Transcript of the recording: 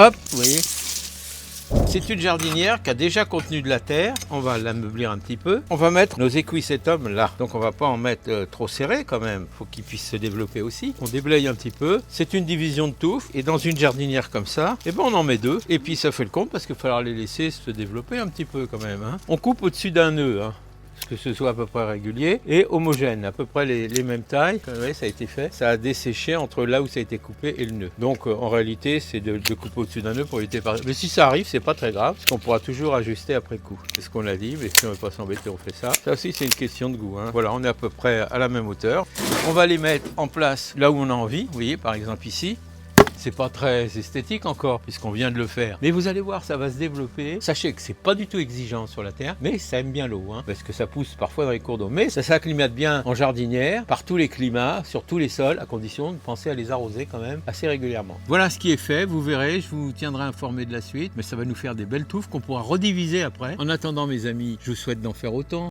Hop, vous voyez. C'est une jardinière qui a déjà contenu de la terre. On va l'ameublir un petit peu. On va mettre nos équisétums là. Donc on va pas en mettre trop serré quand même. Il faut qu'ils puissent se développer aussi. On déblaye un petit peu. C'est une division de touffes. Et dans une jardinière comme ça, eh ben on en met 2. Et puis ça fait le compte parce qu'il va falloir les laisser se développer un petit peu quand même. Hein. On coupe au-dessus d'un nœud. Hein. Que ce soit à peu près régulier et homogène, à peu près les mêmes tailles. Ouais, ça a été fait. Ça a desséché entre là où ça a été coupé et le nœud. Donc en réalité, c'est de couper au-dessus d'un nœud pour éviter par... Mais si ça arrive, c'est pas très grave, parce qu'on pourra toujours ajuster après coup. C'est ce qu'on a dit, mais si on ne veut pas s'embêter, on fait ça. Ça aussi, c'est une question de goût. Hein. Voilà, on est à peu près à la même hauteur. On va les mettre en place là où on a envie. Vous voyez, par exemple ici. C'est pas très esthétique encore, puisqu'on vient de le faire. Mais vous allez voir, ça va se développer. Sachez que c'est pas du tout exigeant sur la terre, mais ça aime bien l'eau, hein, parce que ça pousse parfois dans les cours d'eau. Mais ça s'acclimate bien en jardinière, par tous les climats, sur tous les sols, à condition de penser à les arroser quand même assez régulièrement. Voilà ce qui est fait, vous verrez, je vous tiendrai informé de la suite, mais ça va nous faire des belles touffes qu'on pourra rediviser après. En attendant, mes amis, je vous souhaite d'en faire autant.